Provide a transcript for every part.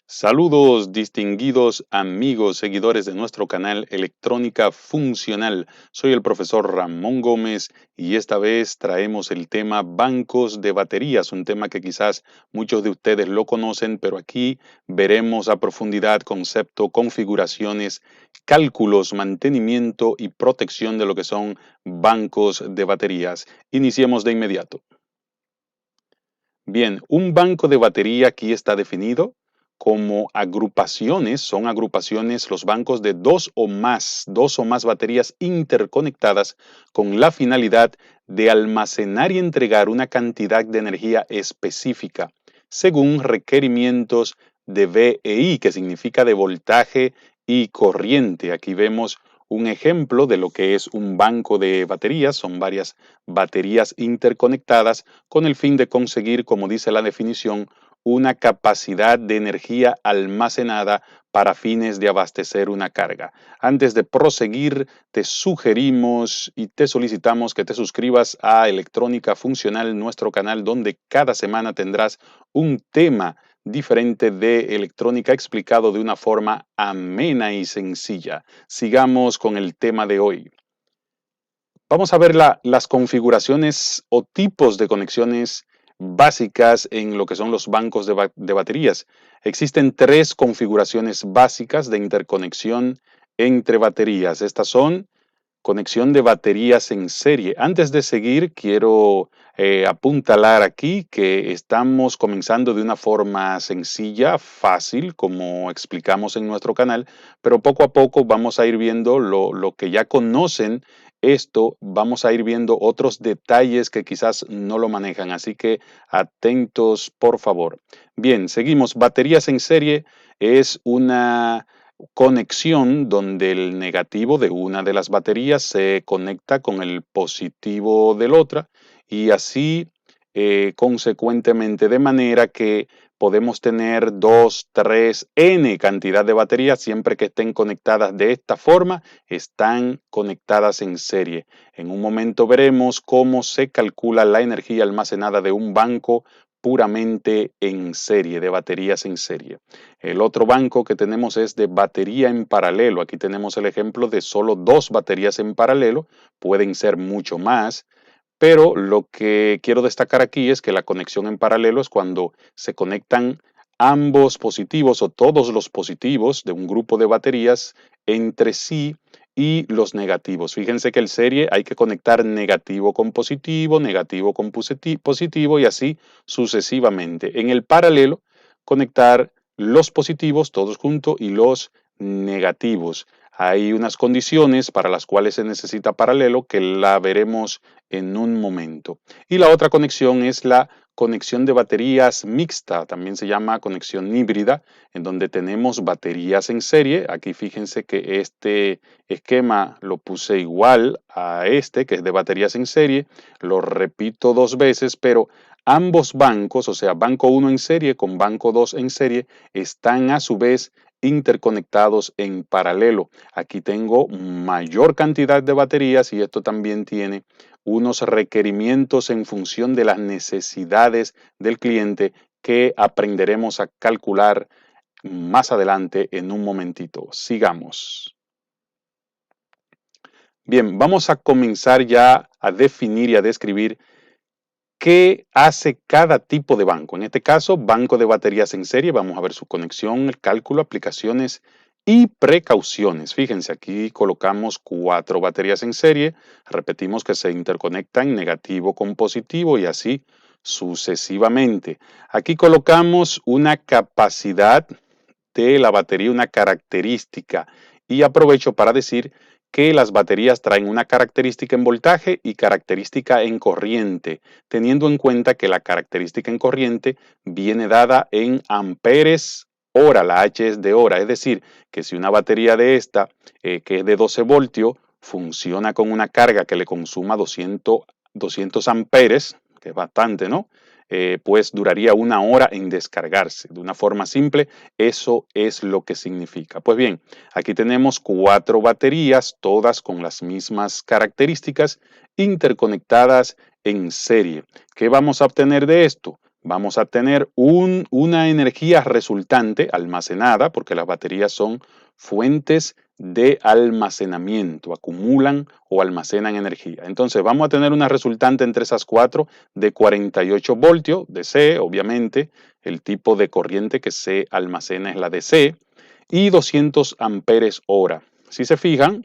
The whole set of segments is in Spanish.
Saludos, distinguidos amigos, seguidores de nuestro canal Electrónica Funcional. Soy el profesor Ramón Gómez y esta vez traemos el tema bancos de baterías, un tema que quizás muchos de ustedes lo conocen, pero aquí veremos a profundidad concepto, configuraciones, cálculos, mantenimiento y protección de lo que son bancos de baterías. Iniciemos de inmediato. Bien, un banco de batería aquí está definido como agrupaciones, son agrupaciones los bancos de dos o más baterías interconectadas con la finalidad de almacenar y entregar una cantidad de energía específica según requerimientos de VEI, que significa de voltaje y corriente. Aquí vemos un ejemplo de lo que es un banco de baterías, son varias baterías interconectadas con el fin de conseguir, como dice la definición, una capacidad de energía almacenada para fines de abastecer una carga. Antes de proseguir, te sugerimos y te solicitamos que te suscribas a Electrónica Funcional, nuestro canal donde cada semana tendrás un tema diferente de electrónica explicado de una forma amena y sencilla. Sigamos con el tema de hoy. Vamos a ver las configuraciones o tipos de conexiones básicas en lo que son los bancos de baterías. Existen tres configuraciones básicas de interconexión entre baterías. Estas son conexión de baterías en serie. Antes de seguir, quiero apuntalar aquí que estamos comenzando de una forma sencilla, fácil, como explicamos en nuestro canal, pero poco a poco vamos a ir viendo lo que ya conocen esto, vamos a ir viendo otros detalles que quizás no lo manejan, así que atentos, por favor. Bien, seguimos. Baterías en serie es una conexión donde el negativo de una de las baterías se conecta con el positivo de la otra y así consecuentemente, de manera que podemos tener dos, tres, n cantidad de baterías siempre que estén conectadas de esta forma, están conectadas en serie. En un momento veremos cómo se calcula la energía almacenada de un banco puramente en serie, de baterías en serie. El otro banco que tenemos es de batería en paralelo. Aquí tenemos el ejemplo de solo dos baterías en paralelo, pueden ser mucho más, pero lo que quiero destacar aquí es que la conexión en paralelo es cuando se conectan ambos positivos o todos los positivos de un grupo de baterías entre sí y los negativos. Fíjense que el serie hay que conectar negativo con positivo y así sucesivamente. En el paralelo, conectar los positivos todos juntos y los negativos. Hay unas condiciones para las cuales se necesita paralelo que la veremos en un momento. Y la otra conexión es la conexión de baterías mixta, también se llama conexión híbrida, en donde tenemos baterías en serie. Aquí fíjense que este esquema lo puse igual a este, que es de baterías en serie. Lo repito dos veces, pero ambos bancos, o sea, banco 1 en serie con banco 2 en serie, están a su vez interconectados en paralelo. Aquí tengo mayor cantidad de baterías y esto también tiene unos requerimientos en función de las necesidades del cliente que aprenderemos a calcular más adelante en un momentito. Sigamos. Bien, vamos a comenzar ya a definir y a describir qué hace cada tipo de banco. En este caso, banco de baterías en serie. Vamos a ver su conexión, el cálculo, aplicaciones y precauciones. Fíjense, aquí colocamos 4 baterías en serie. Repetimos que se interconectan negativo con positivo y así sucesivamente. Aquí colocamos una capacidad de la batería, una característica. Y aprovecho para decir que las baterías traen una característica en voltaje y característica en corriente, teniendo en cuenta que la característica en corriente viene dada en amperes hora, la H es de hora, es decir, que si una batería de esta, que es de 12 voltios, funciona con una carga que le consuma 200 amperes, que es bastante, ¿no? Pues duraría una hora en descargarse. De una forma simple, eso es lo que significa. Pues bien, aquí tenemos 4 baterías, todas con las mismas características, interconectadas en serie. ¿Qué vamos a obtener de esto? vamos a tener una energía resultante almacenada, porque las baterías son fuentes de almacenamiento, acumulan o almacenan energía. Entonces vamos a tener una resultante entre esas cuatro de 48 voltios DC, obviamente, el tipo de corriente que se almacena es la DC, y 200 amperes hora. Si se fijan,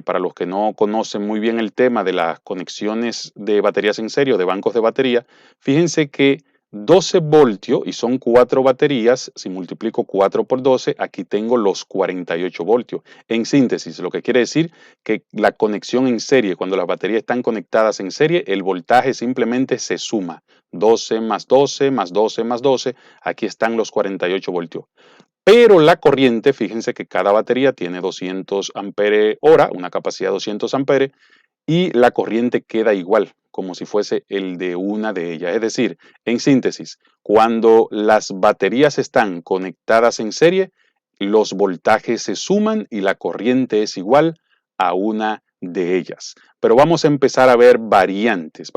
para los que no conocen muy bien el tema de las conexiones de baterías en serie o de bancos de batería, fíjense que 12 voltios, y son 4 baterías, si multiplico 4 por 12, aquí tengo los 48 voltios. En síntesis, lo que quiere decir que la conexión en serie, cuando las baterías están conectadas en serie, el voltaje simplemente se suma. 12 más 12 más 12 más 12, aquí están los 48 voltios. Pero la corriente, fíjense que cada batería tiene 200 ampere hora, una capacidad de 200 ampere, y la corriente queda igual, como si fuese el de una de ellas. Es decir, en síntesis, cuando las baterías están conectadas en serie, los voltajes se suman y la corriente es igual a una de ellas. Pero vamos a empezar a ver variantes.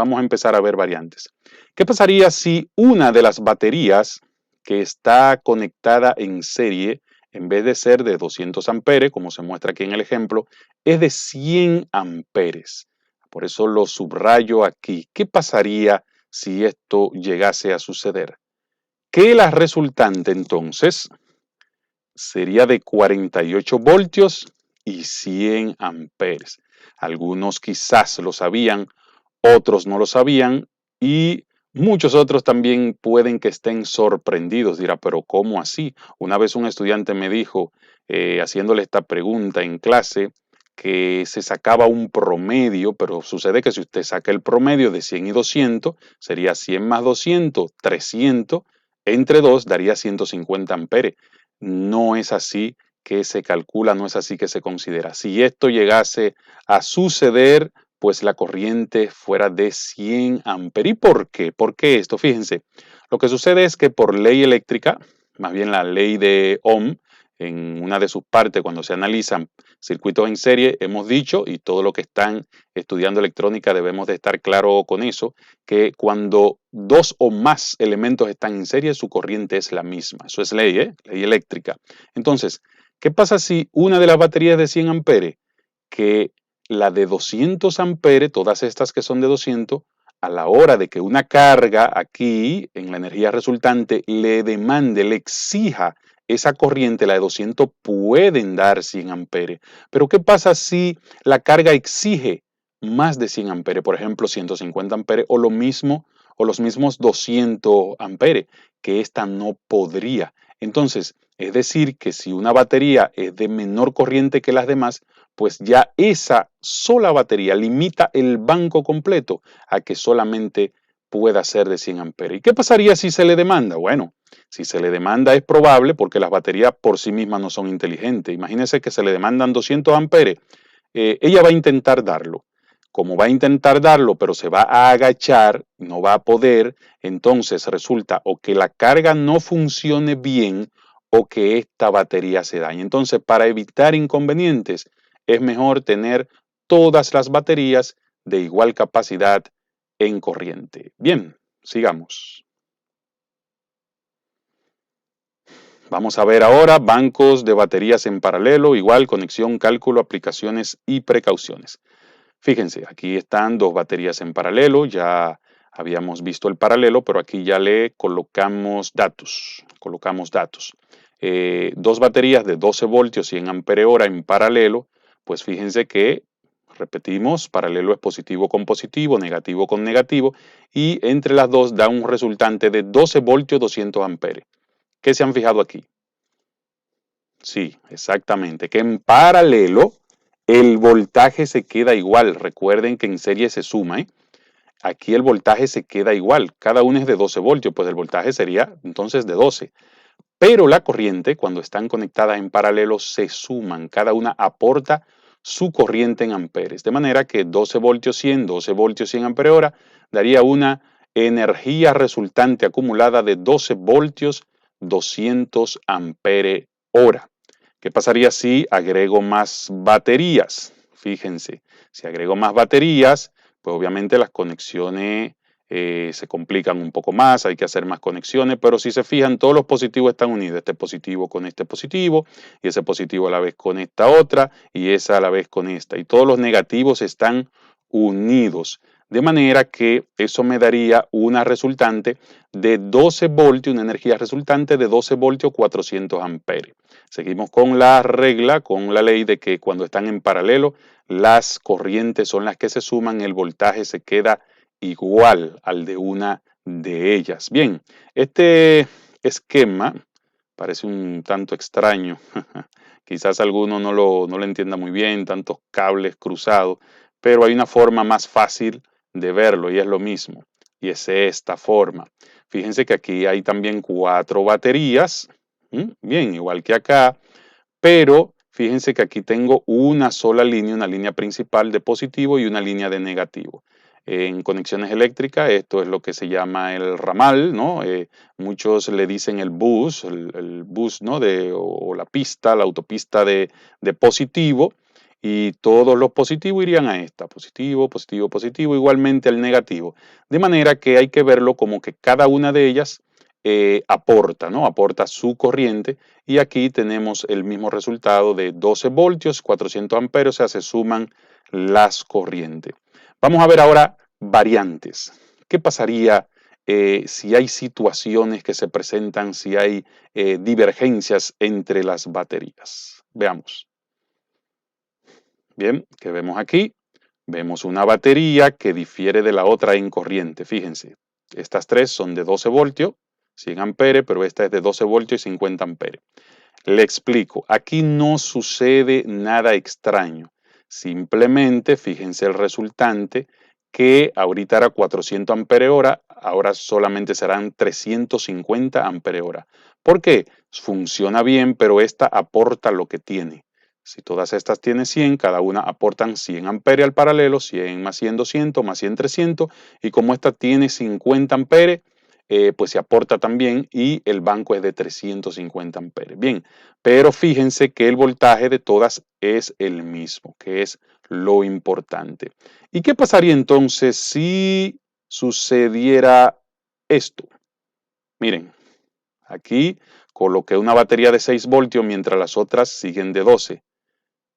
¿Qué pasaría si una de las baterías que está conectada en serie, en vez de ser de 200 amperes, como se muestra aquí en el ejemplo, es de 100 amperes? Por eso lo subrayo aquí. ¿Qué pasaría si esto llegase a suceder? Que la resultante entonces sería de 48 voltios y 100 amperes. Algunos quizás lo sabían, otros no lo sabían y muchos otros también pueden que estén sorprendidos. Dirá, pero ¿cómo así? Una vez un estudiante me dijo, haciéndole esta pregunta en clase, que se sacaba un promedio, pero sucede que si usted saca el promedio de 100 y 200, sería 100 más 200, 300, entre 2 daría 150 amperes. No es así que se calcula, no es así que se considera. Si esto llegase a suceder, pues la corriente fuera de 100 amperes. ¿Y por qué? ¿Por qué esto? Fíjense, lo que sucede es que por ley eléctrica, más bien la ley de Ohm, en una de sus partes, cuando se analizan circuitos en serie, hemos dicho, y todo lo que están estudiando electrónica debemos de estar claro con eso, que cuando dos o más elementos están en serie, su corriente es la misma. Eso es ley, ley eléctrica. Entonces, ¿qué pasa si una de las baterías de 100 amperes, que la de 200 amperes, todas estas que son de 200, a la hora de que una carga aquí en la energía resultante le demande, le exija esa corriente, la de 200, pueden dar 100 amperes? Pero ¿qué pasa si la carga exige más de 100 amperes? Por ejemplo, 150 amperes o lo mismo o los mismos 200 amperes, que esta no podría. Entonces, es decir, que si una batería es de menor corriente que las demás, pues ya esa sola batería limita el banco completo a que solamente pueda ser de 100 amperes. ¿Y qué pasaría si se le demanda? Bueno, si se le demanda es probable porque las baterías por sí mismas no son inteligentes. Imagínense que se le demandan 200 amperes. Ella va a intentar darlo. Como va a intentar darlo, pero se va a agachar, no va a poder, entonces resulta o que la carga no funcione bien o que esta batería se dañe. Entonces, para evitar inconvenientes, es mejor tener todas las baterías de igual capacidad en corriente. Bien, sigamos. Vamos a ver ahora bancos de baterías en paralelo, igual conexión, cálculo, aplicaciones y precauciones. Fíjense, aquí están dos baterías en paralelo, ya habíamos visto el paralelo, pero aquí ya le colocamos datos. Dos baterías de 12 voltios, 100 ampere hora en paralelo, pues fíjense que, repetimos, paralelo es positivo con positivo, negativo con negativo, y entre las dos da un resultante de 12 voltios, 200 amperes. ¿Qué se han fijado aquí? Sí, exactamente, que en paralelo el voltaje se queda igual. Recuerden que en serie se suma, ¿eh? Aquí el voltaje se queda igual. Cada uno es de 12 voltios, pues el voltaje sería entonces de 12. Pero la corriente, cuando están conectadas en paralelo, se suman. Cada una aporta su corriente en amperes. De manera que 12 voltios 100, 12 voltios 100 ampere hora daría una energía resultante acumulada de 12 voltios 200 ampere hora. ¿Qué pasaría si agrego más baterías? Fíjense, si agrego más baterías, pues obviamente las conexiones se complican un poco más, hay que hacer más conexiones, pero si se fijan, todos los positivos están unidos, este positivo con este positivo, y ese positivo a la vez con esta otra, y esa a la vez con esta, y todos los negativos están unidos, de manera que eso me daría una resultante de 12 voltios, una energía resultante de 12 voltios 400 amperes. Seguimos con la regla, con la ley de que cuando están en paralelo, las corrientes son las que se suman, el voltaje se queda igual al de una de ellas. Bien, este esquema parece un tanto extraño. Quizás alguno no lo entienda muy bien, tantos cables cruzados, pero hay una forma más fácil de verlo y es lo mismo. Y es esta forma. Fíjense que aquí hay también 4 baterías, bien, igual que acá, pero fíjense que aquí tengo una sola línea, una línea principal de positivo y una línea de negativo. En conexiones eléctricas, esto es lo que se llama el ramal, ¿no? Muchos le dicen el bus, el bus, ¿no? O la pista, la autopista de positivo, y todos los positivos irían a esta, positivo, positivo, positivo, igualmente al negativo. De manera que hay que verlo como que cada una de ellas aporta, ¿no? Aporta su corriente, y aquí tenemos el mismo resultado de 12 voltios, 400 amperes, o sea, se suman las corrientes. Vamos a ver ahora variantes. ¿Qué pasaría si hay situaciones que se presentan, si hay divergencias entre las baterías? Veamos. Bien, ¿qué vemos aquí? Vemos una batería que difiere de la otra en corriente. Fíjense, estas tres son de 12 voltios, 100 amperes, pero esta es de 12 voltios y 50 amperes. Le explico, aquí no sucede nada extraño. Simplemente, fíjense el resultante, que ahorita era 400 ampere hora, ahora solamente serán 350 ampere hora. ¿Por qué? Funciona bien, pero esta aporta lo que tiene. Si todas estas tienen 100, cada una aportan 100 amperes al paralelo, 100 más 100, 200, más 100, 300, y como esta tiene 50 amperes, pues se aporta también, y el banco es de 350 amperes. Bien, pero fíjense que el voltaje de todas es el mismo, que es lo importante. ¿Y qué pasaría entonces si sucediera esto? Miren, aquí coloqué una batería de 6 voltios mientras las otras siguen de 12.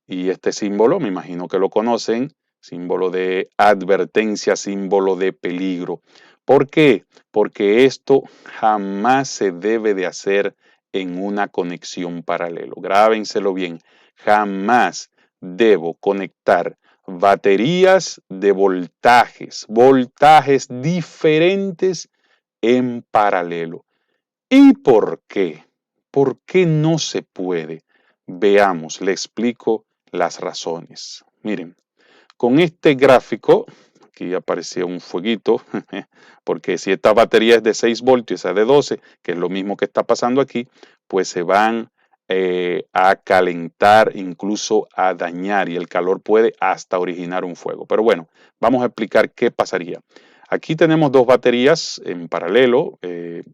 Y este símbolo, me imagino que lo conocen, símbolo de advertencia, símbolo de peligro. ¿Por qué? Porque esto jamás se debe de hacer en una conexión paralelo. Grábenselo bien. Jamás debo conectar baterías de voltajes diferentes en paralelo. ¿Y por qué? ¿Por qué no se puede? Veamos, le explico las razones. Miren, con este gráfico, aquí aparecía un fueguito, porque si esta batería es de 6 voltios, esa de 12, que es lo mismo que está pasando aquí, pues se van a calentar, incluso a dañar, y el calor puede hasta originar un fuego. Pero bueno, vamos a explicar qué pasaría. Aquí tenemos dos baterías en paralelo,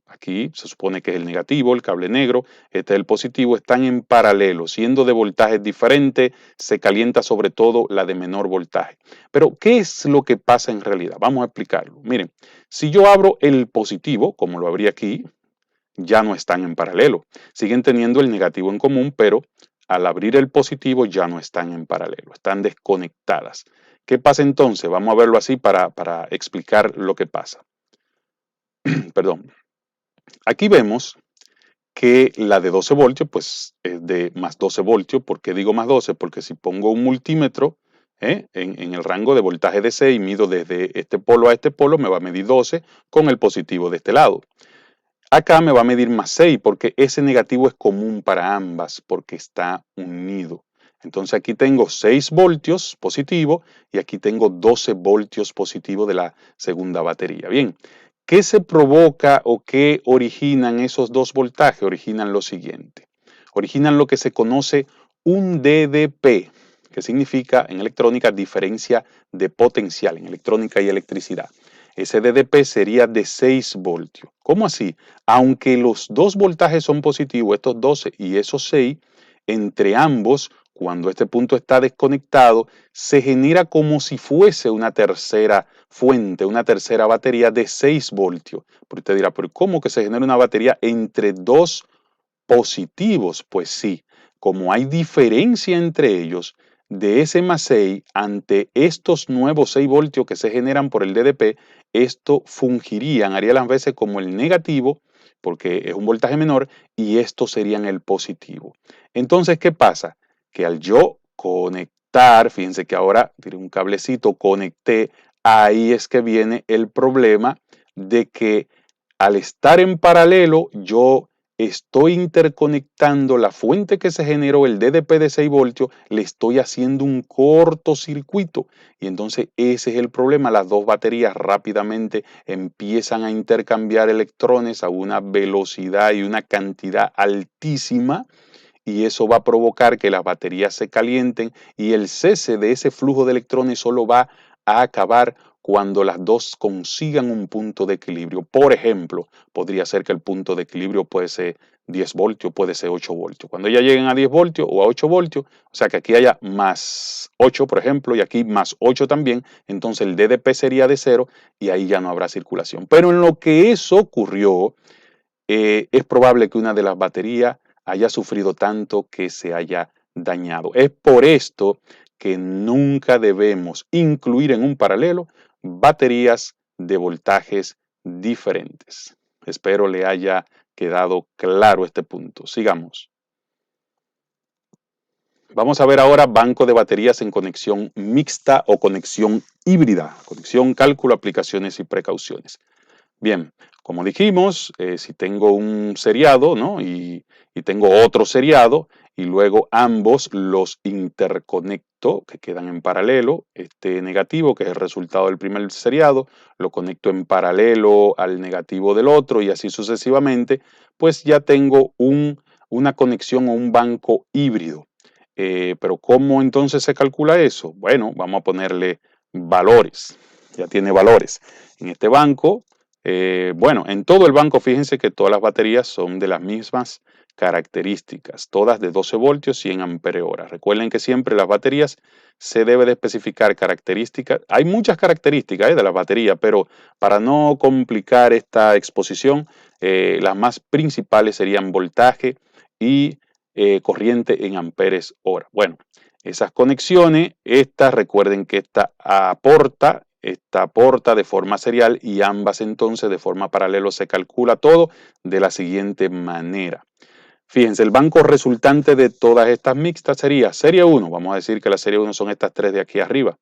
aquí se supone que es el negativo, el cable negro, este es el positivo, están en paralelo, siendo de voltajes diferentes, se calienta sobre todo la de menor voltaje. Pero, ¿qué es lo que pasa en realidad? Vamos a explicarlo. Miren, si yo abro el positivo, como lo abrí aquí, ya no están en paralelo. Siguen teniendo el negativo en común, pero al abrir el positivo ya no están en paralelo, están desconectadas. ¿Qué pasa entonces? Vamos a verlo así para explicar lo que pasa. Perdón. Aquí vemos que la de 12 voltios, pues es de más 12 voltios. ¿Por qué digo más 12? Porque si pongo un multímetro en el rango de voltaje de 6 y mido desde este polo a este polo, me va a medir 12 con el positivo de este lado. Acá me va a medir más 6 porque ese negativo es común para ambas porque está unido. Entonces aquí tengo 6 voltios positivo y aquí tengo 12 voltios positivo de la segunda batería. Bien, ¿qué se provoca o qué originan esos dos voltajes? Originan lo siguiente. Originan lo que se conoce un DDP, que significa en electrónica diferencia de potencial, en electrónica y electricidad. Ese DDP sería de 6 voltios. ¿Cómo así? Aunque los dos voltajes son positivos, estos 12 y esos 6, entre ambos cuando este punto está desconectado, se genera como si fuese una tercera fuente, una tercera batería de 6 voltios. Pero usted dirá, ¿pero cómo que se genera una batería entre dos positivos? Pues sí, como hay diferencia entre ellos, de ese más 6 ante estos nuevos 6 voltios que se generan por el DDP, esto fungirían, haría las veces como el negativo, porque es un voltaje menor, y estos serían el positivo. Entonces, ¿qué pasa? Que al yo conectar, fíjense que ahora tiré un cablecito, conecté, ahí es que viene el problema de que al estar en paralelo, yo estoy interconectando la fuente que se generó, el DDP de 6 voltios, le estoy haciendo un cortocircuito. Y entonces ese es el problema. Las dos baterías rápidamente empiezan a intercambiar electrones a una velocidad y una cantidad altísima. Y eso va a provocar que las baterías se calienten y el cese de ese flujo de electrones solo va a acabar cuando las dos consigan un punto de equilibrio. Por ejemplo, podría ser que el punto de equilibrio puede ser 10 voltios, puede ser 8 voltios. Cuando ya lleguen a 10 voltios o a 8 voltios, o sea que aquí haya más 8, por ejemplo, y aquí más 8 también, entonces el DDP sería de 0 y ahí ya no habrá circulación. Pero en lo que eso ocurrió, es probable que una de las baterías haya sufrido tanto que se haya dañado. Es por esto que nunca debemos incluir en un paralelo baterías de voltajes diferentes. Espero le haya quedado claro este punto. Sigamos. Vamos a ver ahora banco de baterías en conexión mixta o conexión híbrida, conexión, cálculo, aplicaciones y precauciones. Bien, como dijimos, si tengo un seriado, ¿no? y tengo otro seriado y luego ambos los interconecto, que quedan en paralelo, este negativo, que es el resultado del primer seriado, lo conecto en paralelo al negativo del otro y así sucesivamente, pues ya tengo una conexión o un banco híbrido. Pero ¿cómo entonces se calcula eso? Bueno, vamos a ponerle valores. Ya tiene valores. En este banco, bueno, en todo el banco, fíjense que todas las baterías son de las mismas características, todas de 12 voltios, 100 ampere hora. Recuerden que siempre las baterías se debe de especificar características. Hay muchas características de las baterías, pero para no complicar esta exposición, las más principales serían voltaje y corriente en amperes hora. Bueno, esas conexiones, recuerden que esta aporta de forma serial y ambas entonces de forma paralela se calcula todo de la siguiente manera. Fíjense, el banco resultante de todas estas mixtas sería serie 1. Vamos a decir que la serie 1 son estas tres de aquí arriba.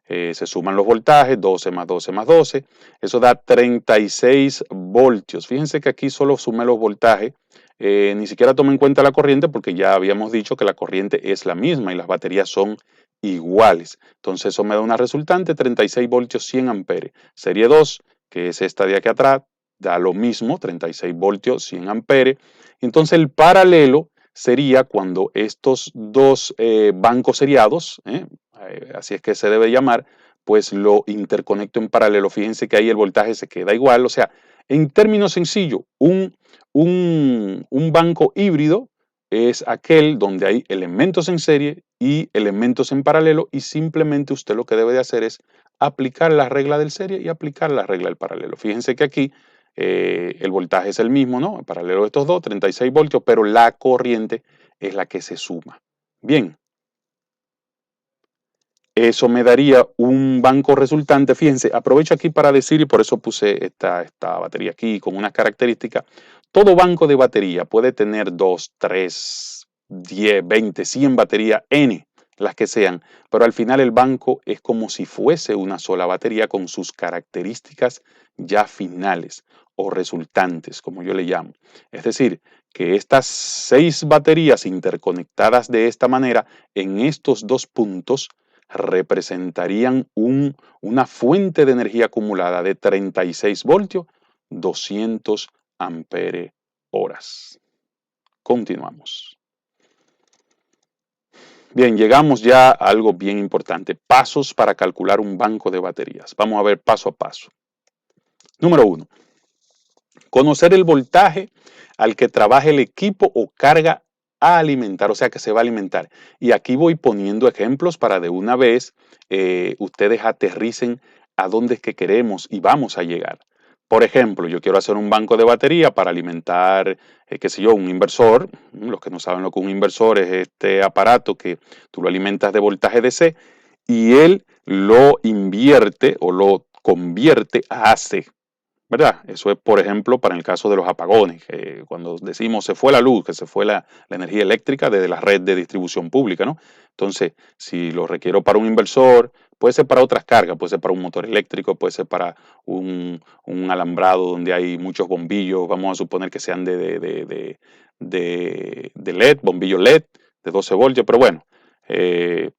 Se suman los voltajes, 12 más 12 más 12. Eso da 36 voltios. Fíjense que aquí solo sumé los voltajes. Ni siquiera tomé en cuenta la corriente porque ya habíamos dicho que la corriente es la misma y las baterías son iguales. Entonces eso me da una resultante, 36 voltios, 100 amperes. Serie 2, que es esta de aquí atrás, da lo mismo, 36 voltios, 100 amperes. Entonces el paralelo sería cuando estos dos bancos seriados, así es que se debe llamar, pues lo interconecto en paralelo. Fíjense que ahí el voltaje se queda igual. O sea, en términos sencillos, un banco híbrido es aquel donde hay elementos en serie y elementos en paralelo y simplemente usted lo que debe de hacer es aplicar la regla del serie y aplicar la regla del paralelo. Fíjense que aquí el voltaje es el mismo, ¿no? En paralelo de estos dos, 36 voltios, pero la corriente es la que se suma. Bien, eso me daría un banco resultante. Fíjense, aprovecho aquí para decir, y por eso puse esta batería aquí con unas características. Todo banco de batería puede tener 2, 3, 10, 20, 100 baterías, N, las que sean, pero al final el banco es como si fuese una sola batería con sus características ya finales o resultantes, como yo le llamo. Es decir, que estas 6 baterías interconectadas de esta manera en estos dos puntos representarían una fuente de energía acumulada de 36 voltios, 200 ampere horas. Continuamos. Bien, llegamos ya a algo bien importante. Pasos para calcular un banco de baterías. Vamos a ver paso a paso. Número 1. Conocer el voltaje al que trabaja el equipo o carga a alimentar, o sea que se va a alimentar. Y aquí voy poniendo ejemplos para de una vez ustedes aterricen a dónde es que queremos y vamos a llegar. Por ejemplo, yo quiero hacer un banco de batería para alimentar, qué sé yo, un inversor. Los que no saben lo que un inversor es este aparato que tú lo alimentas de voltaje DC y él lo invierte o lo convierte a AC. ¿Verdad? Eso es, por ejemplo, para el caso de los apagones, cuando decimos se fue la luz, que se fue la energía eléctrica desde la red de distribución pública, ¿no? Entonces, si lo requiero para un inversor, puede ser para otras cargas, puede ser para un motor eléctrico, puede ser para un alambrado donde hay muchos bombillos, vamos a suponer que sean de LED, bombillos LED de 12 voltios, pero bueno,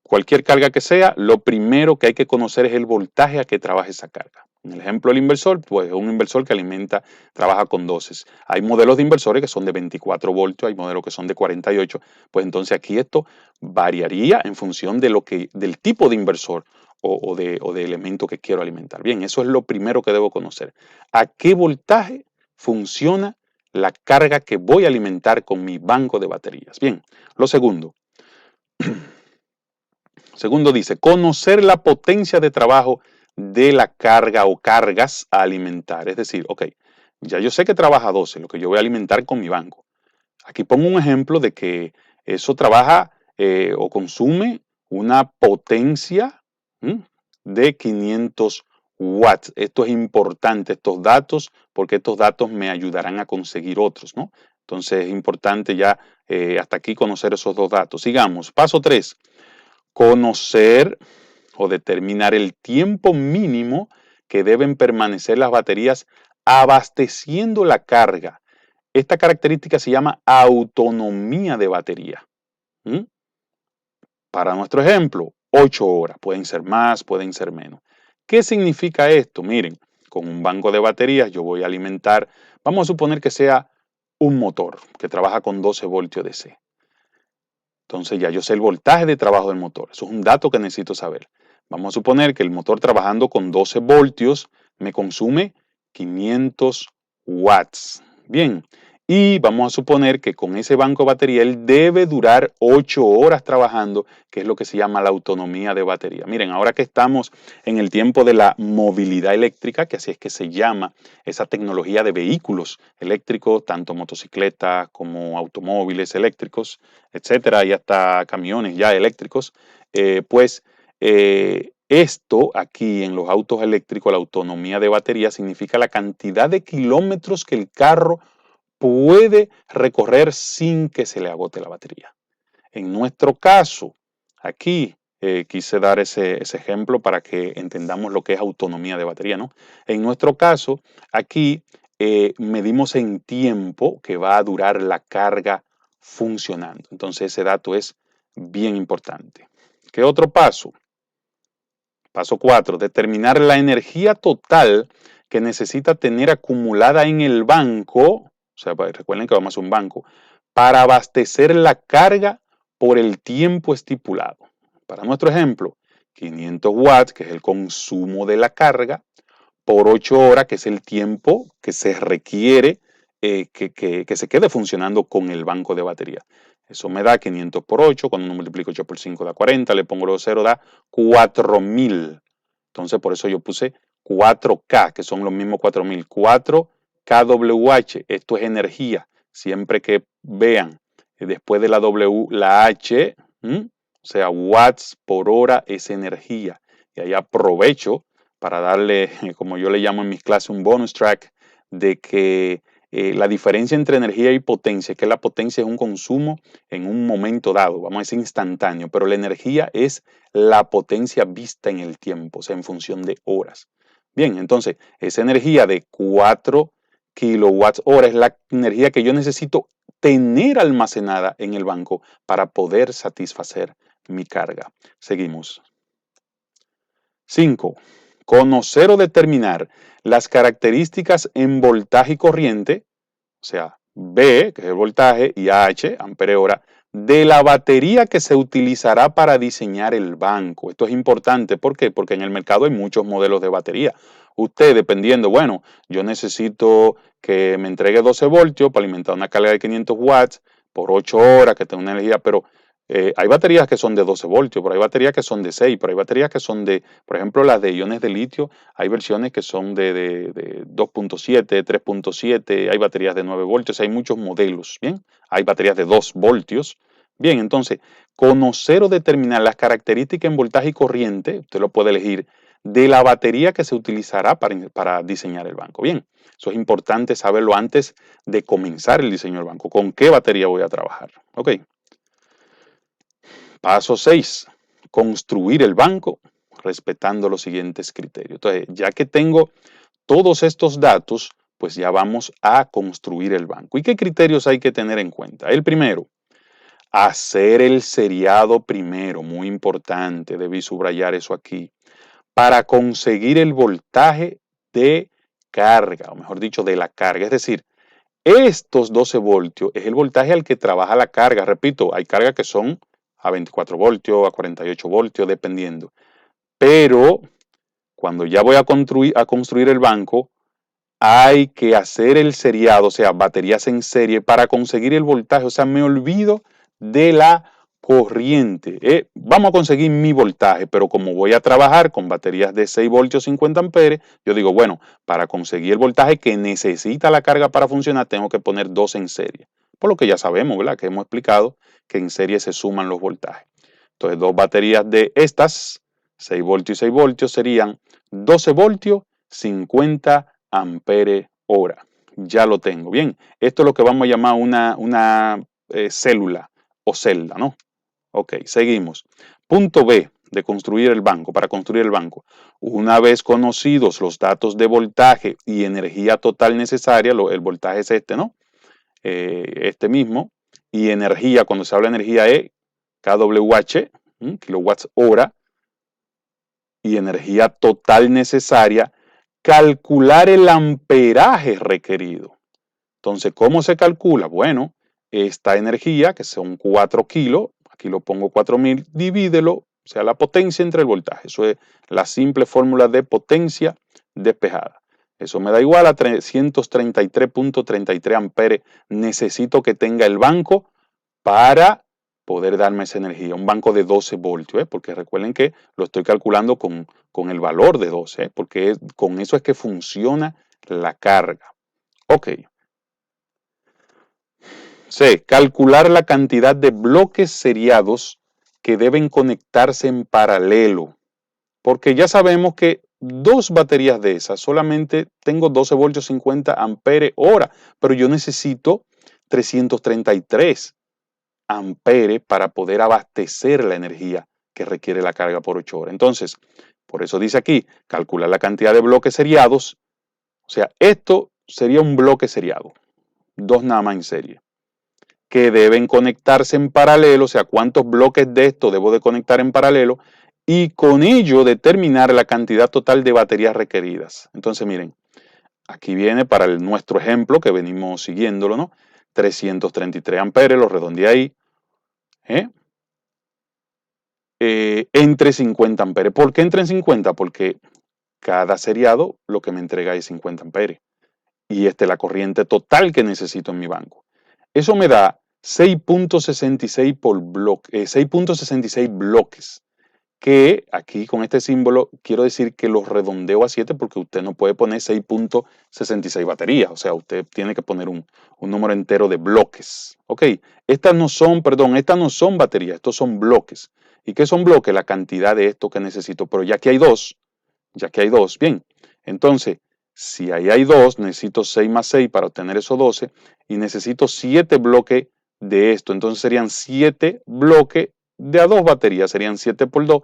cualquier carga que sea, lo primero que hay que conocer es el voltaje a que trabaja esa carga. En el ejemplo del inversor, pues es un inversor que alimenta, trabaja con dosis. Hay modelos de inversores que son de 24 voltios, hay modelos que son de 48, pues entonces aquí esto variaría en función de del tipo de inversor o de elemento que quiero alimentar. Bien, eso es lo primero que debo conocer. ¿A qué voltaje funciona la carga que voy a alimentar con mi banco de baterías? Bien, lo segundo. Segundo dice, conocer la potencia de trabajo de la carga o cargas a alimentar. Es decir, ok, ya yo sé que trabaja 12, lo que yo voy a alimentar con mi banco. Aquí pongo un ejemplo de que eso trabaja o consume una potencia de 500 watts. Esto es importante, estos datos, porque estos datos me ayudarán a conseguir otros, ¿no? Entonces es importante ya hasta aquí conocer esos dos datos. Sigamos. Paso 3. Conocer o determinar el tiempo mínimo que deben permanecer las baterías abasteciendo la carga. Esta característica se llama autonomía de batería. ¿Mm? Para nuestro ejemplo, 8 horas. Pueden ser más, pueden ser menos. ¿Qué significa esto? Miren, con un banco de baterías yo voy a alimentar, vamos a suponer que sea un motor que trabaja con 12 voltios DC. Entonces ya yo sé el voltaje de trabajo del motor. Eso es un dato que necesito saber. Vamos a suponer que el motor trabajando con 12 voltios me consume 500 watts. Bien, y vamos a suponer que con ese banco de batería él debe durar 8 horas trabajando, que es lo que se llama la autonomía de batería. Miren, ahora que estamos en el tiempo de la movilidad eléctrica, que así es que se llama esa tecnología de vehículos eléctricos, tanto motocicletas como automóviles eléctricos, etcétera, y hasta camiones ya eléctricos, esto aquí en los autos eléctricos, la autonomía de batería significa la cantidad de kilómetros que el carro puede recorrer sin que se le agote la batería. En nuestro caso, aquí quise dar ese ejemplo para que entendamos lo que es autonomía de batería, ¿no? En nuestro caso, aquí medimos en tiempo que va a durar la carga funcionando. Entonces, ese dato es bien importante. ¿Qué otro paso? Paso 4, determinar la energía total que necesita tener acumulada en el banco, o sea, recuerden que vamos a un banco, para abastecer la carga por el tiempo estipulado. Para nuestro ejemplo, 500 watts, que es el consumo de la carga, por 8 horas, que es el tiempo que se requiere que se quede funcionando con el banco de batería. Eso me da 500 por 8, cuando uno multiplica 8 por 5 da 40, le pongo los 0, da 4000. Entonces, por eso yo puse 4K, que son los mismos 4000. 4 kWh, esto es energía. Siempre que vean después de la W, la H, o sea, watts por hora es energía. Y ahí aprovecho para darle, como yo le llamo en mis clases, un bonus track de que la diferencia entre energía y potencia, que la potencia es un consumo en un momento dado, vamos a decir instantáneo, pero la energía es la potencia vista en el tiempo, o sea, en función de horas. Bien, entonces, esa energía de 4 kilowatts hora es la energía que yo necesito tener almacenada en el banco para poder satisfacer mi carga. Seguimos. 5. Conocer o determinar las características en voltaje y corriente, o sea, V, que es el voltaje, y H, ampere hora, de la batería que se utilizará para diseñar el banco. Esto es importante, ¿por qué? Porque en el mercado hay muchos modelos de batería. Usted, dependiendo, bueno, yo necesito que me entregue 12 voltios para alimentar una carga de 500 watts, por 8 horas, que tenga una energía, pero hay baterías que son de 12 voltios, pero hay baterías que son de 6, pero hay baterías que son de, por ejemplo, las de iones de litio, hay versiones que son de 2.7, 3.7, hay baterías de 9 voltios, hay muchos modelos, ¿bien? Hay baterías de 2 voltios. Bien, entonces, conocer o determinar las características en voltaje y corriente, usted lo puede elegir, de la batería que se utilizará para diseñar el banco. Bien, eso es importante saberlo antes de comenzar el diseño del banco. ¿Con qué batería voy a trabajar? Ok. Paso 6. Construir el banco respetando los siguientes criterios. Entonces, ya que tengo todos estos datos, pues ya vamos a construir el banco. ¿Y qué criterios hay que tener en cuenta? El primero, hacer el seriado primero, muy importante, debí subrayar eso aquí, para conseguir el voltaje de carga, o mejor dicho, de la carga. Es decir, estos 12 voltios es el voltaje al que trabaja la carga. Repito, hay cargas que son a 24 voltios, a 48 voltios, dependiendo. Pero cuando ya voy a construir el banco, hay que hacer el seriado, o sea, baterías en serie para conseguir el voltaje. O sea, me olvido de la corriente. Vamos a conseguir mi voltaje, pero como voy a trabajar con baterías de 6 voltios 50 amperes, yo digo, bueno, para conseguir el voltaje que necesita la carga para funcionar, tengo que poner dos en serie. Por lo que ya sabemos, ¿verdad? Que hemos explicado que en serie se suman los voltajes. Entonces, dos baterías de estas, 6 voltios y 6 voltios, serían 12 voltios, 50 ampere hora. Ya lo tengo. Bien, esto es lo que vamos a llamar una célula o celda, ¿no? Ok, seguimos. Punto B de construir el banco, para construir el banco. Una vez conocidos los datos de voltaje y energía total necesaria, el voltaje es este, ¿no? Este mismo. Y energía, cuando se habla de energía es kWh, kilowatts hora, y energía total necesaria, calcular el amperaje requerido. Entonces, ¿cómo se calcula? Bueno, esta energía, que son 4 kilos, aquí lo pongo 4000, divídelo, o sea, la potencia entre el voltaje. Eso es la simple fórmula de potencia despejada. Eso me da igual a 333.33 amperes. Necesito que tenga el banco para poder darme esa energía. Un banco de 12 voltios, porque recuerden que lo estoy calculando con el valor de 12, porque con eso es que funciona la carga. Ok. C. Calcular la cantidad de bloques seriados que deben conectarse en paralelo. Porque ya sabemos que dos baterías de esas solamente tengo 12 voltios 50 amperes hora, pero yo necesito 333 amperes para poder abastecer la energía que requiere la carga por 8 horas. Entonces, por eso dice aquí, calcular la cantidad de bloques seriados. O sea, esto sería un bloque seriado, dos nada más en serie, que deben conectarse en paralelo, o sea, cuántos bloques de esto debo de conectar en paralelo, y con ello determinar la cantidad total de baterías requeridas. Entonces, miren, aquí viene para nuestro ejemplo que venimos siguiéndolo, ¿no? 333 amperes, lo redondeé ahí, ¿eh? Entre 50 amperes. ¿Por qué entre en 50? Porque cada seriado lo que me entrega es 50 amperes. Y esta es la corriente total que necesito en mi banco. Eso me da 6.66 por bloque, 6.66 bloques, que aquí con este símbolo quiero decir que los redondeo a 7 porque usted no puede poner 6.66 baterías, o sea, usted tiene que poner un número entero de bloques. Ok, estas no son baterías, estos son bloques. ¿Y qué son bloques? La cantidad de esto que necesito, pero ya que hay dos, bien, entonces si ahí hay 2, necesito 6 más 6 para obtener esos 12 y necesito 7 bloques de esto. Entonces serían 7 bloques de a 2 baterías, serían 7 por 2.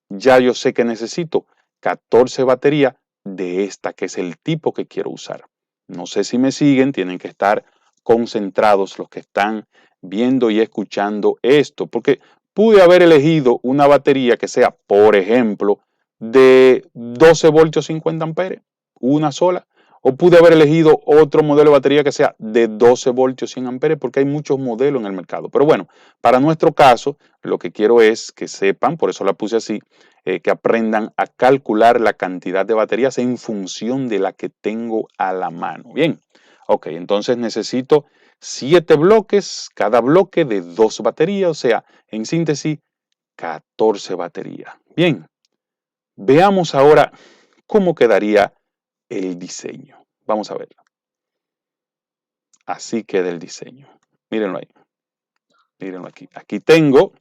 Ya yo sé que necesito 14 baterías de esta, que es el tipo que quiero usar. No sé si me siguen, tienen que estar concentrados los que están viendo y escuchando esto, porque pude haber elegido una batería que sea, por ejemplo, de 12 voltios 50 amperes, una sola, o pude haber elegido otro modelo de batería que sea de 12 voltios 100 amperes, porque hay muchos modelos en el mercado. Pero bueno, para nuestro caso, lo que quiero es que sepan, por eso la puse así, que aprendan a calcular la cantidad de baterías en función de la que tengo a la mano. Bien, ok, entonces necesito 7 bloques, cada bloque de 2 baterías, o sea, en síntesis, 14 baterías. Bien, veamos ahora cómo quedaría el diseño. Vamos a verlo. Así queda el diseño. Mírenlo ahí. Mírenlo aquí. Aquí tengo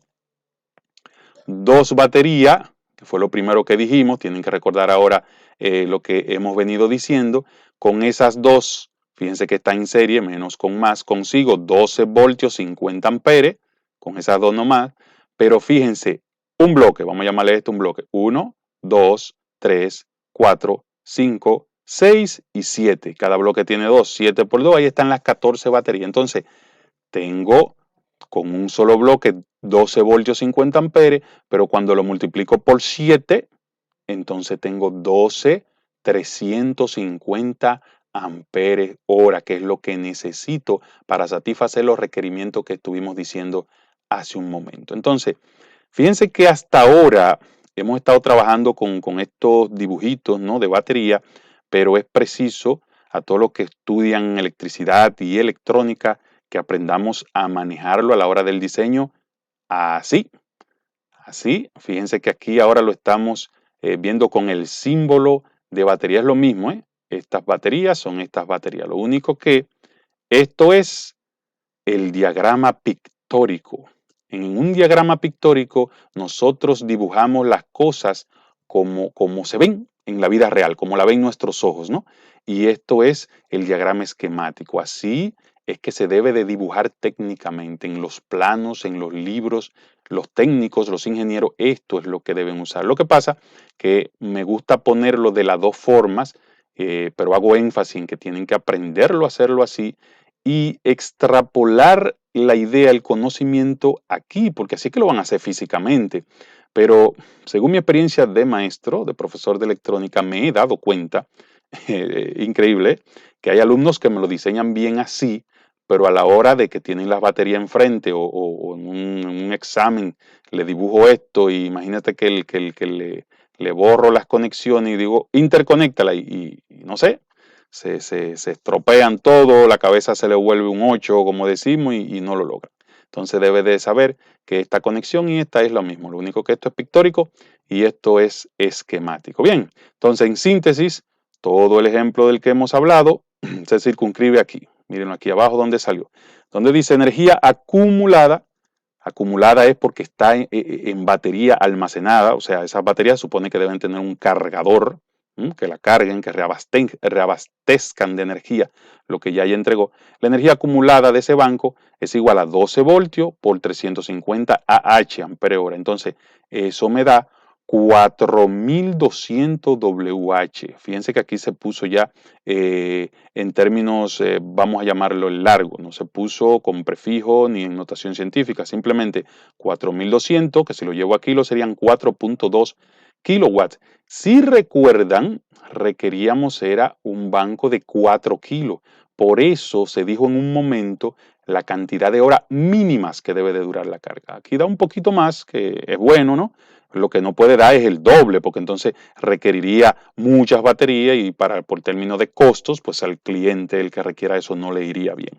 2 baterías, que fue lo primero que dijimos. Tienen que recordar ahora lo que hemos venido diciendo. Con esas dos, fíjense que está en serie, menos con más, consigo 12 voltios, 50 amperes, con esas dos nomás. Pero fíjense, un bloque, vamos a llamarle esto un bloque. 1, 2, 3, 4, 5, 6 y 7. Cada bloque tiene 2, 7 por 2, ahí están las 14 baterías. Entonces, tengo con un solo bloque 12 voltios 50 amperes, pero cuando lo multiplico por 7, entonces tengo 12 350 amperes hora, que es lo que necesito para satisfacer los requerimientos que estuvimos diciendo hace un momento. Entonces, fíjense que hasta ahora hemos estado trabajando con estos dibujitos, ¿no?, de batería, pero es preciso a todos los que estudian electricidad y electrónica que aprendamos a manejarlo a la hora del diseño así. Así, fíjense que aquí ahora lo estamos viendo con el símbolo de batería, es lo mismo, ¿eh? Estas baterías son estas baterías. Lo único que esto es el diagrama pictórico. En un diagrama pictórico nosotros dibujamos las cosas como se ven en la vida real, como la ven nuestros ojos, ¿no? Y esto es el diagrama esquemático. Así es que se debe de dibujar técnicamente en los planos, en los libros. Los técnicos, los ingenieros, esto es lo que deben usar. Lo que pasa que me gusta ponerlo de las dos formas, pero hago énfasis en que tienen que aprenderlo a hacerlo así y extrapolar la idea, el conocimiento aquí, porque así es que lo van a hacer físicamente. Pero según mi experiencia de maestro, de profesor de electrónica, me he dado cuenta, increíble, que hay alumnos que me lo diseñan bien así, pero a la hora de que tienen las baterías enfrente o en un examen le dibujo esto y imagínate que le borro las conexiones y digo, interconéctala y no sé, se estropean todo, la cabeza se le vuelve un 8, como decimos, y no lo logran. Entonces debe de saber que esta conexión y esta es lo mismo. Lo único que esto es pictórico y esto es esquemático. Bien, entonces en síntesis, todo el ejemplo del que hemos hablado se circunscribe aquí. Miren aquí abajo donde salió. Donde dice energía acumulada. Acumulada es porque está en batería almacenada, o sea, esas baterías supone que deben tener un cargador, que la carguen, que reabastezcan de energía lo que ya entregó. La energía acumulada de ese banco es igual a 12 voltios por 350 AH, ampere hora. Entonces, eso me da 4200 WH. Fíjense que aquí se puso ya en términos, vamos a llamarlo largo, no se puso con prefijo ni en notación científica, simplemente 4200, que si lo llevo a kilos serían 4.2 kilowatts. Si recuerdan, requeríamos era un banco de 4 kilos. Por eso se dijo en un momento la cantidad de horas mínimas que debe de durar la carga. Aquí da un poquito más, que es bueno, ¿no? Lo que no puede dar es el doble, porque entonces requeriría muchas baterías y por términos de costos, pues al cliente, el que requiera eso, no le iría bien.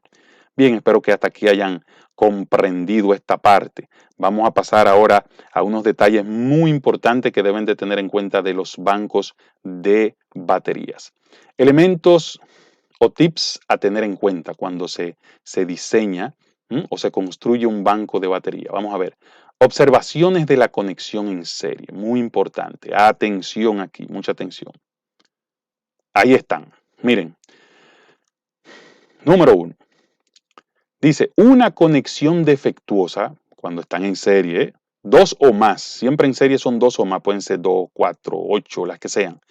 Bien, espero que hasta aquí hayan comprendido esta parte. Vamos a pasar ahora a unos detalles muy importantes que deben de tener en cuenta de los bancos de baterías. Elementos o tips a tener en cuenta cuando se diseña o se construye un banco de batería. Vamos a ver. Observaciones de la conexión en serie, muy importante. Atención aquí, mucha atención. Ahí están. Miren. Número 1. Dice, una conexión defectuosa, cuando están en serie, 2 o más, siempre en serie son 2 o más, pueden ser 2, 4, 8, las que sean.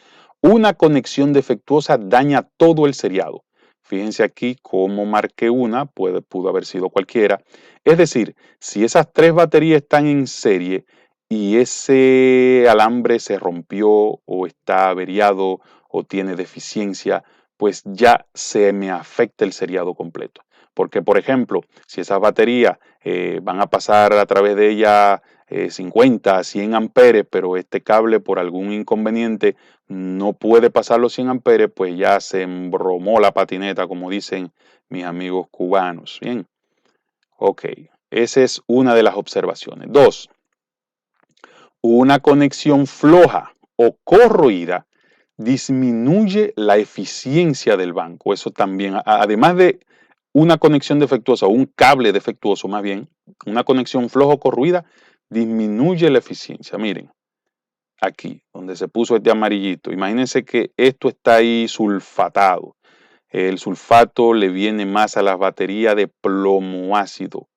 Una conexión defectuosa daña todo el seriado. Fíjense aquí cómo marqué una, pudo haber sido cualquiera. Es decir, si esas 3 baterías están en serie y ese alambre se rompió o está averiado o tiene deficiencia, pues ya se me afecta el seriado completo. Porque, por ejemplo, si esas baterías van a pasar a través de ella 50, 100 amperes, pero este cable por algún inconveniente no puede pasar los 100 amperes, pues ya se embromó la patineta, como dicen mis amigos cubanos. Bien, ok, esa es una de las observaciones. Dos, una conexión floja o corroída disminuye la eficiencia del banco. Eso también, además de una conexión defectuosa o un cable defectuoso más bien, una conexión floja o corroída disminuye la eficiencia. Miren, aquí donde se puso este amarillito, imagínense que esto está ahí sulfatado. El sulfato le viene más a las baterías de plomo ácido.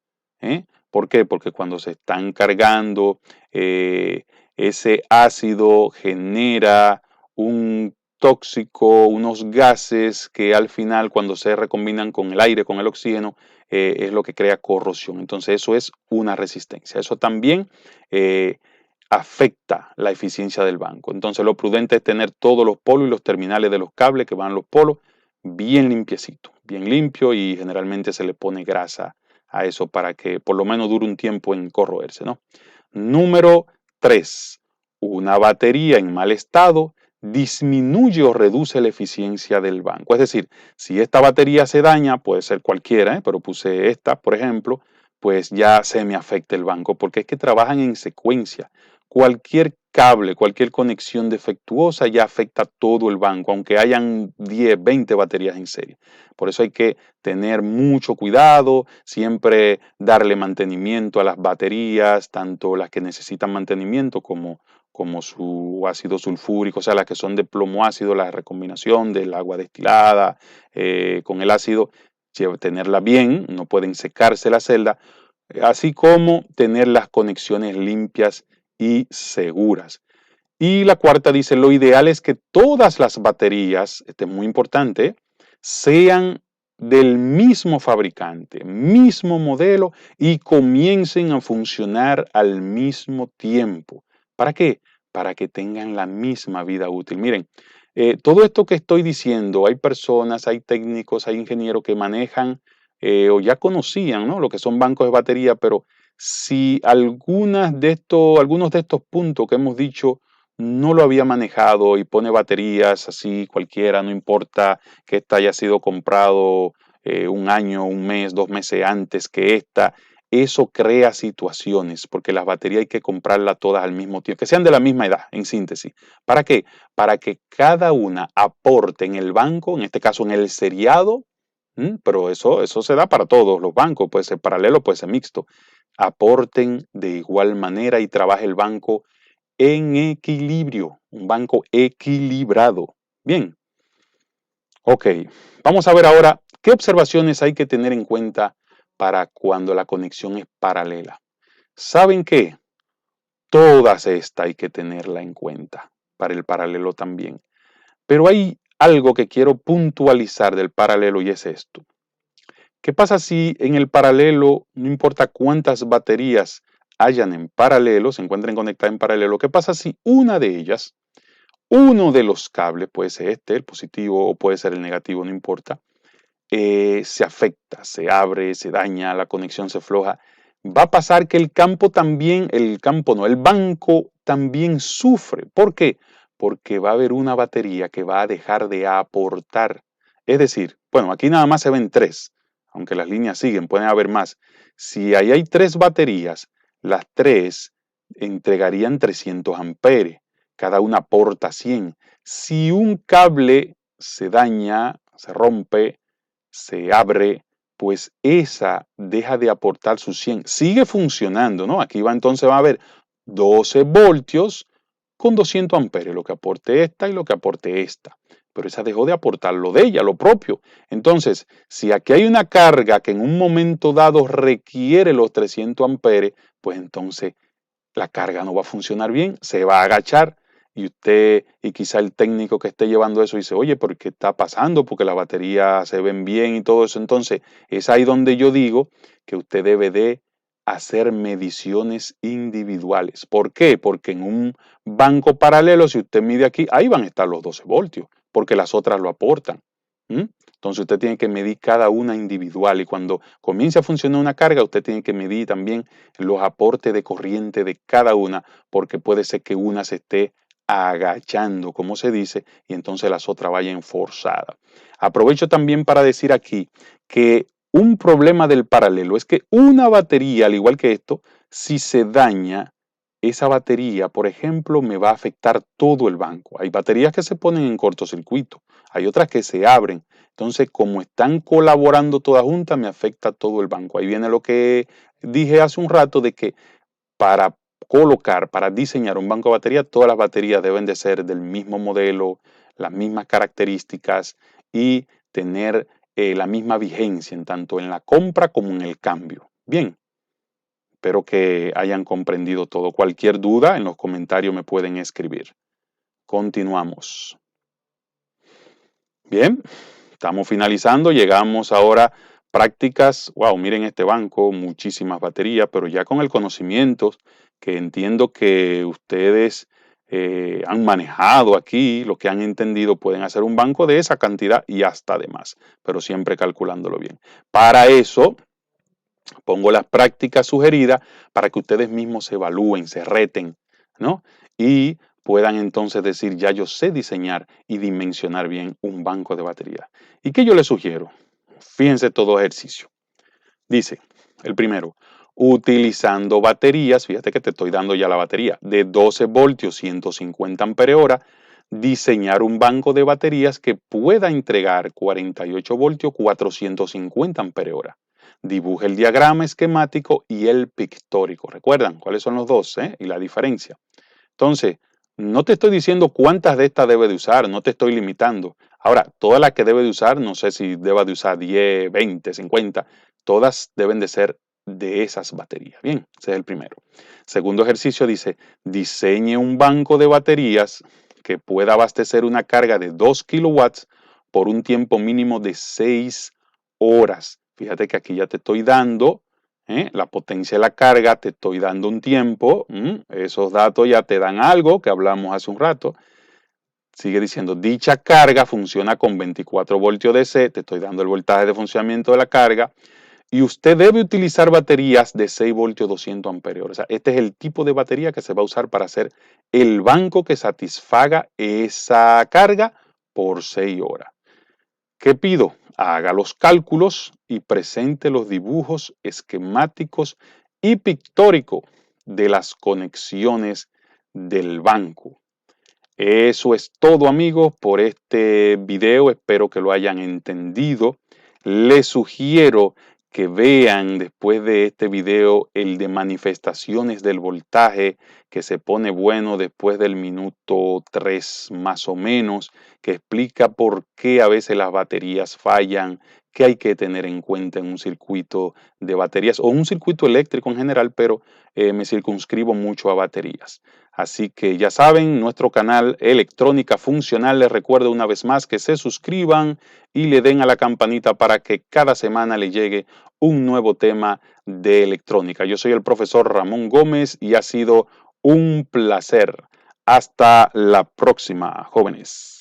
¿Por qué? Porque cuando se están cargando, ese ácido genera un tóxico, unos gases que al final cuando se recombinan con el aire, con el oxígeno, es lo que crea corrosión. Entonces eso es una resistencia. Eso también afecta la eficiencia del banco. Entonces lo prudente es tener todos los polos y los terminales de los cables que van a los polos bien limpiecito, bien limpio, y generalmente se le pone grasa a eso para que por lo menos dure un tiempo en corroerse, ¿no? Número 3. Una batería en mal estado disminuye o reduce la eficiencia del banco. Es decir, si esta batería se daña, puede ser cualquiera, pero puse esta, por ejemplo, pues ya se me afecta el banco, porque es que trabajan en secuencia. Cualquier cable, cualquier conexión defectuosa ya afecta todo el banco, aunque hayan 10, 20 baterías en serie. Por eso hay que tener mucho cuidado, siempre darle mantenimiento a las baterías, tanto las que necesitan mantenimiento como su ácido sulfúrico, o sea, las que son de plomo ácido, la recombinación del agua destilada con el ácido, tenerla bien, no pueden secarse la celda, así como tener las conexiones limpias y seguras. Y la cuarta dice, lo ideal es que todas las baterías, este es muy importante, sean del mismo fabricante, mismo modelo y comiencen a funcionar al mismo tiempo. ¿Para qué? Para que tengan la misma vida útil. Miren, todo esto que estoy diciendo, hay personas, hay técnicos, hay ingenieros que manejan o ya conocían, ¿no?, lo que son bancos de batería, pero si algunos de estos puntos que hemos dicho no lo había manejado y pone baterías así cualquiera, no importa que esta haya sido comprado un año, un mes, 2 meses antes que esta, eso crea situaciones, porque las baterías hay que comprarlas todas al mismo tiempo, que sean de la misma edad, en síntesis. ¿Para qué? Para que cada una aporte en el banco, en este caso en el seriado, pero eso se da para todos los bancos, puede ser paralelo, puede ser mixto, aporten de igual manera y trabaje el banco en equilibrio, un banco equilibrado. Bien, ok, vamos a ver ahora qué observaciones hay que tener en cuenta para cuando la conexión es paralela. ¿Saben qué? Todas estas hay que tenerla en cuenta, para el paralelo también. Pero hay algo que quiero puntualizar del paralelo y es esto. ¿Qué pasa si en el paralelo, no importa cuántas baterías hayan en paralelo, se encuentren conectadas en paralelo, qué pasa si una de ellas, uno de los cables, puede ser este, el positivo, o puede ser el negativo, no importa, se afecta, se abre, se daña, la conexión se afloja? Va a pasar que el campo también, el campo no, el banco también sufre. ¿Por qué? Porque va a haber una batería que va a dejar de aportar. Es decir, bueno, aquí nada más se ven tres, aunque las líneas siguen, pueden haber más. Si ahí hay tres baterías, las tres entregarían 300 amperes, cada una aporta 100. Si un cable se daña, se rompe, se abre, pues esa deja de aportar sus 100. Sigue funcionando, ¿no? Aquí va, entonces va a haber 12 voltios con 200 amperes, lo que aporte esta y lo que aporte esta. Pero esa dejó de aportar lo de ella, lo propio. Entonces, si aquí hay una carga que en un momento dado requiere los 300 amperes, pues entonces la carga no va a funcionar bien, se va a agachar y usted y quizá el técnico que esté llevando eso dice, oye, ¿pero qué está pasando? Porque la batería se ven bien y todo eso. Entonces, es ahí donde yo digo que usted debe de hacer mediciones individuales. ¿Por qué? Porque en un banco paralelo, si usted mide aquí, ahí van a estar los 12 voltios, porque las otras lo aportan. Entonces usted tiene que medir cada una individual y cuando comience a funcionar una carga, usted tiene que medir también los aportes de corriente de cada una, porque puede ser que una se esté agachando, como se dice, y entonces las otras vayan forzadas. Aprovecho también para decir aquí que un problema del paralelo es que una batería, al igual que esto, si se daña, esa batería, por ejemplo, me va a afectar todo el banco. Hay baterías que se ponen en cortocircuito, hay otras que se abren. Entonces, como están colaborando todas juntas, me afecta todo el banco. Ahí viene lo que dije hace un rato de que para colocar, para diseñar un banco de baterías, todas las baterías deben de ser del mismo modelo, las mismas características y tener la misma vigencia en tanto en la compra como en el cambio. Bien, espero que hayan comprendido todo. Cualquier duda en los comentarios me pueden escribir. Continuamos. Bien, estamos finalizando, llegamos ahora prácticas. Wow, miren este banco, muchísimas baterías, pero ya con el conocimiento que entiendo que ustedes han manejado aquí, lo que han entendido, pueden hacer un banco de esa cantidad y hasta de más, pero siempre calculándolo bien. Para eso, pongo las prácticas sugeridas para que ustedes mismos se evalúen, se reten, ¿no? Y puedan entonces decir, ya yo sé diseñar y dimensionar bien un banco de batería. ¿Y qué yo les sugiero? Fíjense todo ejercicio. Dice, el primero, utilizando baterías, fíjate que te estoy dando ya la batería, de 12 voltios, 150 ampere-hora, diseñar un banco de baterías que pueda entregar 48 voltios, 450 ampere-hora. Dibuje el diagrama esquemático y el pictórico. ¿Recuerdan cuáles son los dos y la diferencia? Entonces, no te estoy diciendo cuántas de estas debe de usar, no te estoy limitando. Ahora, todas las que debe de usar, no sé si deba de usar 10, 20, 50, todas deben de ser de esas baterías. Bien, ese es el primero. Segundo ejercicio dice, diseñe un banco de baterías que pueda abastecer una carga de 2 kilowatts por un tiempo mínimo de 6 horas. Fíjate que aquí ya te estoy dando la potencia de la carga, te estoy dando un tiempo, esos datos ya te dan algo que hablamos hace un rato. Sigue diciendo, dicha carga funciona con 24 voltios DC, te estoy dando el voltaje de funcionamiento de la carga, y usted debe utilizar baterías de 6 voltios 200 amperios. O sea, este es el tipo de batería que se va a usar para hacer el banco que satisfaga esa carga por 6 horas. ¿Qué pido? Haga los cálculos y presente los dibujos esquemáticos y pictóricos de las conexiones del banco. Eso es todo, amigos, por este video. Espero que lo hayan entendido. Les sugiero que vean después de este video el de manifestaciones del voltaje, que se pone bueno después del minuto 3 más o menos, que explica por qué a veces las baterías fallan, qué hay que tener en cuenta en un circuito de baterías o un circuito eléctrico en general, pero me circunscribo mucho a baterías. Así que ya saben, nuestro canal Electrónica Funcional, les recuerdo una vez más que se suscriban y le den a la campanita para que cada semana le llegue un nuevo tema de electrónica. Yo soy el profesor Ramón Gómez y ha sido un placer. Hasta la próxima, jóvenes.